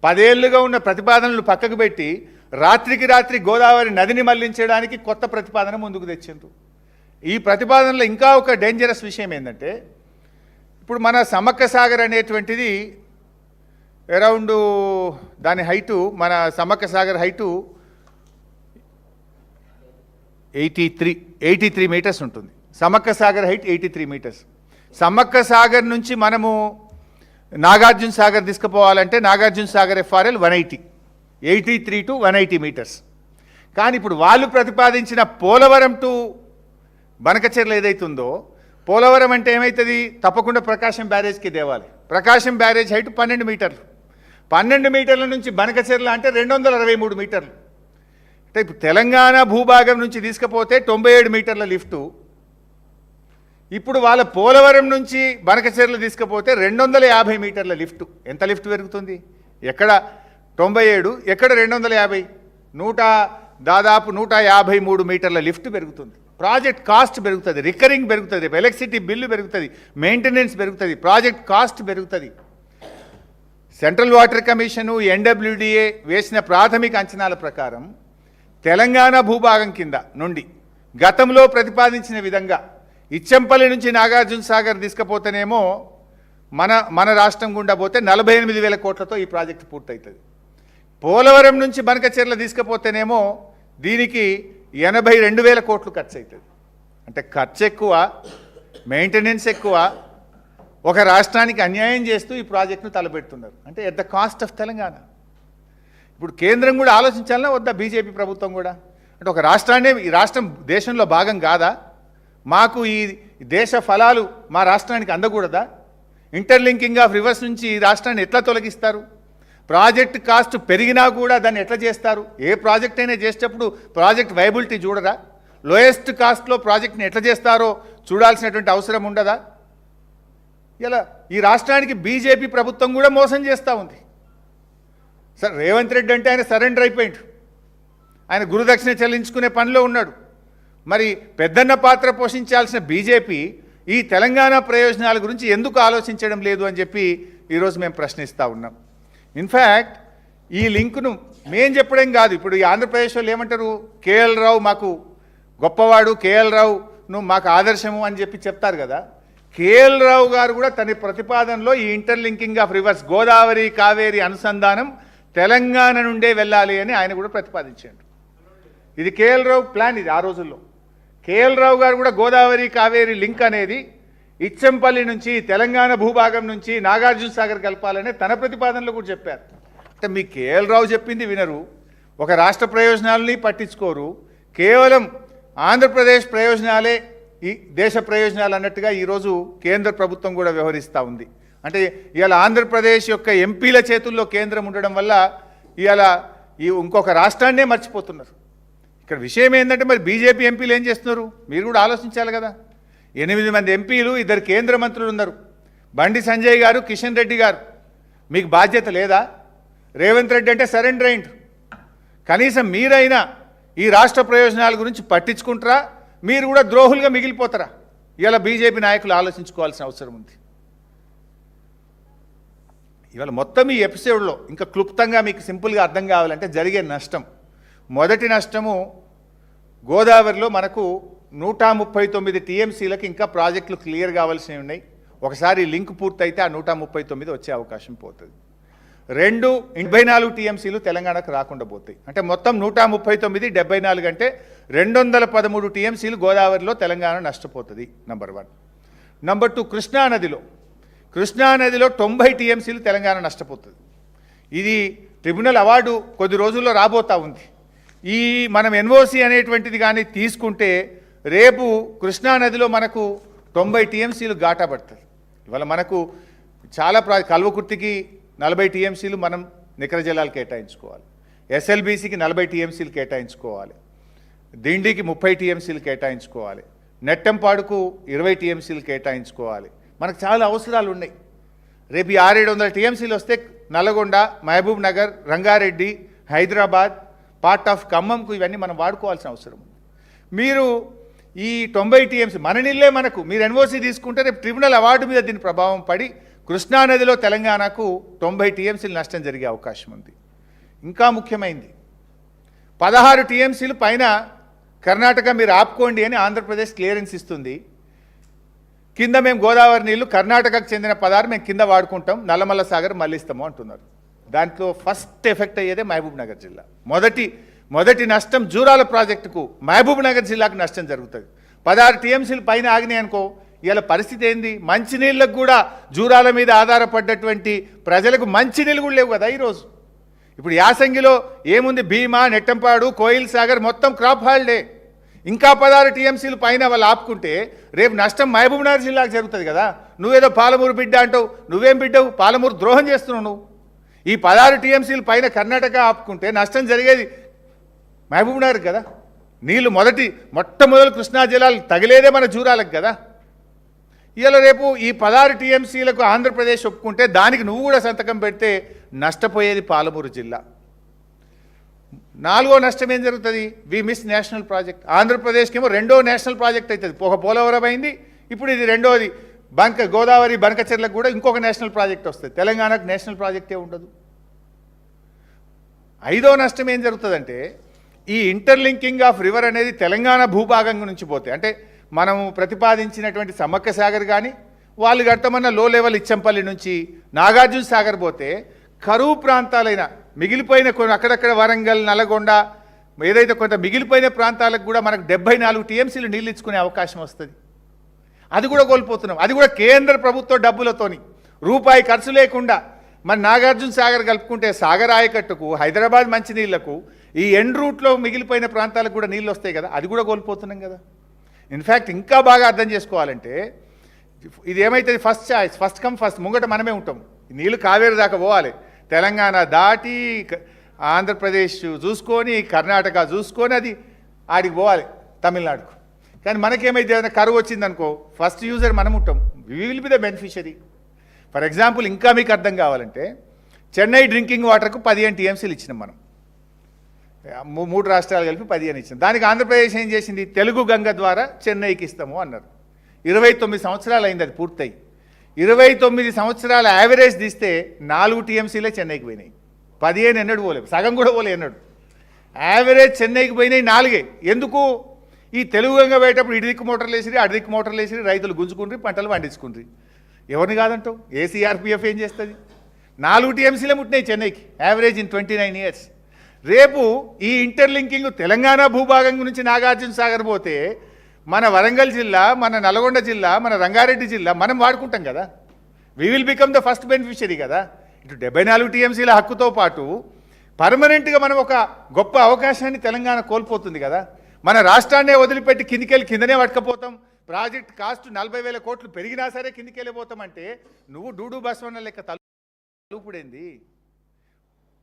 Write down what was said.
10 ఏళ్లుగా ఉన్న ప్రతిపాదనలు పక్కకు పెట్టి రాత్రికి రాత్రి గోదావరి నదిని మళ్లించడానికి కొత్త ప్రతిపాదన ముందుకు తెచ్చిండ్రు. ఈ ప్రతిపాదనలో ఇంకా ఒక డేంజరస్ విషయం ఏంటంటే, ఇప్పుడు మన సమ్మక్క సాగర్ అనేటువంటిది అరౌండ్ దాని హైటు, మన సమ్మక్క సాగర్ హైటు 83 మీటర్స్ ఉంటుంది. Sammakka Sagar height 83 metres. సమ్మక్క సాగర్ నుంచి మనము నాగార్జున సాగర్ తీసుకుపోవాలంటే Nagarjuna Sagar FRL 180 to 180 metres. కానీ ఇప్పుడు వాళ్ళు ప్రతిపాదించిన పోలవరం టు బనకచెర్ల ఏదైతుందో, పోలవరం అంటే ఏమవుతుంది, తప్పకుండా ప్రకాశం బ్యారేజ్కి దేవాలి. ప్రకాశం బ్యారేజ్ హైట్ 12 మీటర్లు. 12 మీటర్ల నుంచి బనకచెర్ల అంటే 263 మీటర్లు. అంటే ఇప్పుడు తెలంగాణ భూభాగం నుంచి తీసుకుపోతే 97 మీటర్ల లిఫ్టు, ఇప్పుడు వాళ్ళ పోలవరం నుంచి బనకచెర్ల తీసుకుపోతే 250 మీటర్ల లిఫ్టు. ఎంత లిఫ్ట్ పెరుగుతుంది? ఎక్కడ 97, ఎక్కడ 250, దాదాపు 153 మీటర్ల లిఫ్ట్ పెరుగుతుంది. ప్రాజెక్ట్ కాస్ట్ పెరుగుతుంది, రికరింగ్ పెరుగుతుంది, ఎలక్ట్రిసిటీ బిల్లు పెరుగుతుంది, మెయింటెనెన్స్ పెరుగుతుంది, ప్రాజెక్ట్ కాస్ట్ పెరుగుతుంది. సెంట్రల్ వాటర్ కమిషను, NWDA వేసిన ప్రాథమిక అంచనాల ప్రకారం తెలంగాణ భూభాగం కింద నుండి గతంలో ప్రతిపాదించిన విధంగా ఇచ్చంపల్లి నుంచి నాగార్జున సాగర్ తీసుకుపోతేనేమో మన రాష్ట్రం గుండా పోతే 48,000 కోట్లతో ఈ ప్రాజెక్టు పూర్తవుతుంది. పోలవరం నుంచి బనకచెర్ల తీసుకుపోతేనేమో దీనికి 82,000 కోట్లు ఖర్చు అవుతుంది. అంటే ఖర్చు ఎక్కువ, మెయింటెనెన్స్ ఎక్కువ, ఒక రాష్ట్రానికి అన్యాయం చేస్తూ ఈ ప్రాజెక్టును తలపెడుతున్నారు. అంటే at the cost of Telangana. ఇప్పుడు కేంద్రం కూడా ఆలోచించాలన్నా వద్దా, బీజేపీ ప్రభుత్వం కూడా? అంటే ఒక రాష్ట్రాన్ని, ఈ రాష్ట్రం దేశంలో భాగం కాదా? మాకు ఈ దేశ ఫలాలు మా రాష్ట్రానికి అందకూడదా? ఇంటర్లింకింగ్ ఆఫ్ రివర్స్ నుంచి ఈ రాష్ట్రాన్ని ఎట్లా తొలగిస్తారు? ప్రాజెక్ట్ కాస్ట్ పెరిగినా కూడా దాన్ని ఎట్లా చేస్తారు? ఏ ప్రాజెక్ట్ అయినా చేసేటప్పుడు ప్రాజెక్ట్ వైబిలిటీ చూడరా? లోయెస్ట్ కాస్ట్లో ప్రాజెక్ట్ని ఎట్లా చేస్తారో చూడాల్సినటువంటి అవసరం ఉండదా? ఇలా ఈ రాష్ట్రానికి బీజేపీ ప్రభుత్వం కూడా మోసం చేస్తూ ఉంది. సార్ రేవంత్ రెడ్డి అంటే ఆయన సరెండర్ అయిపోయిండు, ఆయన గురుదక్షిణ చెల్లించుకునే పనిలో ఉన్నాడు. మరి పెద్దన్న పాత్ర పోషించాల్సిన బీజేపీ ఈ తెలంగాణ ప్రయోజనాల గురించి ఎందుకు ఆలోచించడం లేదు అని చెప్పి ఈరోజు మేము ప్రశ్నిస్తూ ఉన్నాం. ఇన్ఫ్యాక్ట్ ఈ లింకును మేం చెప్పడం కాదు, ఇప్పుడు ఈ ఆంధ్రప్రదేశ్ వాళ్ళు ఏమంటారు, కేఎల్ రావు మాకు గొప్పవాడు, కేఎల్ రావును మాకు ఆదర్శము అని చెప్పి చెప్తారు కదా. కేఎల్ రావు గారు కూడా తన ప్రతిపాదనలో ఈ interlinking of reverse, Godavari Kaveri అనుసంధానం తెలంగాణ నుండే వెళ్ళాలి అని ఆయన కూడా ప్రతిపాదించాడు. ఇది కేఎల్ రావు ప్లాన్. ఇది ఆ రోజుల్లో కేఎల్ రావు గారు కూడా గోదావరి కావేరి లింక్ అనేది ఇచ్చంపల్లి నుంచి తెలంగాణ భూభాగం నుంచి నాగార్జున సాగర్ కలపాలనే తన ప్రతిపాదనలో కూడా చెప్పారు. అంటే మీ కేఎల్ రావు చెప్పింది వినరు, ఒక రాష్ట్ర ప్రయోజనాలని పట్టించుకోరు, కేవలం ఆంధ్రప్రదేశ్ ప్రయోజనాలే ఈ దేశ ప్రయోజనాలు అన్నట్టుగా ఈరోజు కేంద్ర ప్రభుత్వం కూడా వ్యవహరిస్తూ ఉంది. అంటే ఇవాళ ఆంధ్రప్రదేశ్ యొక్క ఎంపీల చేతుల్లో కేంద్రం ఉండడం వల్ల ఇవాళ ఇంకొక రాష్ట్రాన్నే మర్చిపోతున్నారు. ఇక్కడ విషయం ఏంటంటే, మరి బీజేపీ ఎంపీలు ఏం చేస్తున్నారు మీరు కూడా ఆలోచించాలి కదా. 8 మంది ఎంపీలు, 2 కేంద్ర మంత్రులు ఉన్నారు, బండి సంజయ్ గారు, కిషన్ రెడ్డి గారు. మీకు బాధ్యత లేదా? రేవంత్ రెడ్డి అంటే సరెండర్ అయిండు. కనీసం మీరైనా ఈ రాష్ట్ర ప్రయోజనాల గురించి పట్టించుకుంటారా? మీరు కూడా ద్రోహులుగా మిగిలిపోతారా? ఇవాళ బీజేపీ నాయకులు ఆలోచించుకోవాల్సిన అవసరం ఉంది. ఇవాళ మొత్తం ఈ ఎపిసోడ్లో ఇంకా క్లుప్తంగా మీకు సింపుల్గా అర్థం కావాలంటే జరిగే నష్టం, మొదటి నష్టము గోదావరిలో మనకు 139 టీఎంసీలకు ఇంకా ప్రాజెక్టులు క్లియర్ కావాల్సినవి ఉన్నాయి. ఒకసారి లింక్ పూర్తయితే ఆ 139 వచ్చే అవకాశం పోతుంది. 74 టీఎంసీలు తెలంగాణకు రాకుండా పోతాయి. అంటే మొత్తం 139, 74 అంటే 213 టీఎంసీలు గోదావరిలో తెలంగాణ నష్టపోతుంది. నంబర్ 1. నంబర్ 2, కృష్ణానదిలో 90 టీఎంసీలు తెలంగాణ నష్టపోతుంది. ఇది ట్రిబ్యునల్ అవార్డు కొద్ది రోజుల్లో రాబోతూ ఉంది. ఈ మనం ఎన్ఓసి అనేటువంటిది కానీ తీసుకుంటే రేపు కృష్ణానదిలో మనకు 90 టీఎంసీలు ఘాటా పడుతుంది. ఇవాళ మనకు చాలా కల్వకుర్తికి 40 టీఎంసీలు మనం నికర జలాలు కేటాయించుకోవాలి, ఎస్ఎల్బీసీకి 40 టీఎంసీలు కేటాయించుకోవాలి, దిండికి 30 టీఎంసీలు కేటాయించుకోవాలి, నెట్టంపాడుకు 20 టీఎంసీలు కేటాయించుకోవాలి. మనకు చాలా అవసరాలు ఉన్నాయి. రేపు 600-700 టీఎంసీలు వస్తే నల్గొండ, మహబూబ్ నగర్, రంగారెడ్డి, హైదరాబాద్, పార్ట్ ఆఫ్ ఖమ్మంకు ఇవన్నీ మనం వాడుకోవాల్సిన అవసరం ఉంది. మీరు ఈ 90 టీఎంసీ మన నీళ్ళే మనకు, మీరు ఎన్ఓసీ తీసుకుంటే రేపు ట్రిబ్యునల్ అవార్డు మీద దీని ప్రభావం పడి కృష్ణానదిలో తెలంగాణకు 90 టీఎంసీలు నష్టం జరిగే అవకాశం ఉంది. ఇంకా ముఖ్యమైనది 16 టీఎంసీలు పైన కర్ణాటక మీరు ఆపుకోండి అని ఆంధ్రప్రదేశ్ క్లియరెన్స్ ఇస్తుంది. కింద మేము గోదావరి నీళ్లు కర్ణాటకకు చెందిన 16 మేము కింద వాడుకుంటాం, నల్లమల్ల సాగర్ మళ్ళిస్తాము అంటున్నారు. దాంట్లో ఫస్ట్ ఎఫెక్ట్ అయ్యేదే మహబూబ్ నగర్ జిల్లా. మొదటి నష్టం జూరాల ప్రాజెక్టుకు మహబూబ్ నగర్ జిల్లాకు నష్టం జరుగుతుంది. 16 టీఎంసీలు పైన ఆగినాయి అనుకో, ఇలా పరిస్థితి ఏంది? మంచినీళ్ళకు కూడా జూరాల మీద ఆధారపడ్డటువంటి ప్రజలకు మంచినీళ్ళు కూడా లేవు కదా ఈరోజు. ఇప్పుడు యాసంగిలో ఏముంది? భీమా, నెట్టంపాడు, కోయిల్ సాగర్ మొత్తం క్రాప్ హాలిడే. ఇంకా 16 టీఎంసీలు పైన వాళ్ళు ఆపుకుంటే రేపు నష్టం మహబూబ్ నగర్ జిల్లాకు జరుగుతుంది కదా. నువ్వేదో పాలమూరు బిడ్డ అంటావు, నువ్వేం బిడ్డవు? పాలమూరు ద్రోహం చేస్తున్నావు నువ్వు. ఈ 16 టీఎంసీలు పైన కర్ణాటక ఆపుకుంటే నష్టం జరిగేది మహబూబ్ నగర్ కదా. నీళ్లు మొట్టమొదలు కృష్ణా జిల్లాలు తగిలేదే మన జూరాలకు కదా. ఇవాళ రేపు ఈ 16 టీఎంసీలకు ఆంధ్రప్రదేశ్ ఒప్పుకుంటే దానికి నువ్వు కూడా సంతకం పెడితే నష్టపోయేది పాలమూరు జిల్లా. 4వ నష్టం ఏం జరుగుతుంది? We miss national project. ఆంధ్రప్రదేశ్కి ఏమో 2వ నేషనల్ ప్రాజెక్ట్ అవుతుంది. పోలవరం అయింది, ఇప్పుడు ఇది 2వది. గోదావరి బనకచెర్లకు కూడా ఇంకొక నేషనల్ ప్రాజెక్ట్ వస్తుంది. తెలంగాణకు నేషనల్ ప్రాజెక్టే ఉండదు. 5వ నష్టం ఏం జరుగుతుందంటే ఈ ఇంటర్లింకింగ్ ఆఫ్ రివర్ అనేది తెలంగాణ భూభాగం నుంచి పోతే, అంటే మనము ప్రతిపాదించినటువంటి సమ్మక్క సాగర్ కానీ వాళ్ళు కట్టమన్న లో లెవెల్ ఇచ్చంపల్లి నుంచి నాగార్జున సాగర్ పోతే కరువు ప్రాంతాలైన మిగిలిపోయిన కొన్ని అక్కడక్కడ వరంగల్, నల్గొండ ఏదైతే కొంత మిగిలిపోయిన ప్రాంతాలకు కూడా మనకు 74 టీఎంసీలు నీళ్ళు ఇచ్చుకునే అవకాశం వస్తుంది. అది కూడా కోల్పోతున్నాం. అది కూడా కేంద్ర ప్రభుత్వ డబ్బులతోని, రూపాయి ఖర్చు లేకుండా. మన నాగార్జున సాగర్ కలుపుకుంటే సాగర్ ఆయకట్టుకు, హైదరాబాద్ మంచినీళ్లకు, ఈ ఎండ్ రూట్లో మిగిలిపోయిన ప్రాంతాలకు కూడా నీళ్ళు వస్తాయి కదా. అది కూడా కోల్పోతున్నాం కదా. ఇన్ఫ్యాక్ట్ ఇంకా బాగా అర్థం చేసుకోవాలంటే ఇది ఏమైతుంది? First choice, first come first, ముంగట మనమే ఉంటాం. నీళ్ళు కావేరు దాకా పోవాలి, తెలంగాణ దాటి ఆంధ్రప్రదేశ్ చూసుకొని కర్ణాటక చూసుకొని అది ఆడికి పోవాలి తమిళనాడుకు. కానీ మనకేమైతే ఏదైనా కరువు వచ్చిందనుకో ఫస్ట్ యూజర్ మనం ఉంటాం. We will be the beneficiary. For example ఇంకా మీకు అర్థం కావాలంటే చెన్నై డ్రింకింగ్ వాటర్కు 15 టీఎంసీలు ఇచ్చినాం మనం. 3 రాష్ట్రాలు కలిపి 15 ఇచ్చినాం. దానికి ఆంధ్రప్రదేశ్ ఏం చేసింది? తెలుగు గంగ ద్వారా చెన్నైకి ఇస్తాము అన్నారు. 29 సంవత్సరాలు అయింది అది పూర్తయి. 29 సంవత్సరాల యావరేజ్ తీస్తే 4 టీఎంసీలే చెన్నైకి పోయినాయి. 15 ఎన్నడు పోలేదు, సగం కూడా పోలే ఎన్నడు. యావరేజ్ చెన్నైకి పోయినాయి 4. ఎందుకు? ఈ తెలుగు గంగ పోయేటప్పుడు ఇటు దిక్కు మోటార్లు వేసిరి, అటు దిక్కు మోటార్లు వేసిరి, రైతులు గుంజుకుండ్రి, పంటలు పండించుకుండ్రి. ఎవరిని కాదంటావు? ఏసీఆర్పీఎఫ్ ఏం చేస్తుంది? 4 టీఎంసీలే ముట్టినాయి చెన్నైకి యావరేజ్ ఇన్ 29 ఇయర్స్. రేపు ఈ ఇంటర్లింకింగ్ తెలంగాణ భూభాగం నుంచి నాగార్జున సాగర్ పోతే మన వరంగల్ జిల్లా, మన నల్గొండ జిల్లా, మన రంగారెడ్డి జిల్లా మనం వాడుకుంటాం కదా. We will become the first beneficiary కదా. ఇటు 74 టీఎంసీల హక్కుతో పాటు పర్మనెంట్గా మనం ఒక గొప్ప అవకాశాన్ని తెలంగాణ కోల్పోతుంది కదా. మన రాష్ట్రాన్నే వదిలిపెట్టి కిందనే పట్టుకపోతాం. ప్రాజెక్ట్ కాస్ట్ 40,000 కోట్లు పెరిగినా సరే కిందికెళ్ళిపోతామంటే నువ్వు డూడు బస్వన్న లెక్క తలుపుడేంది?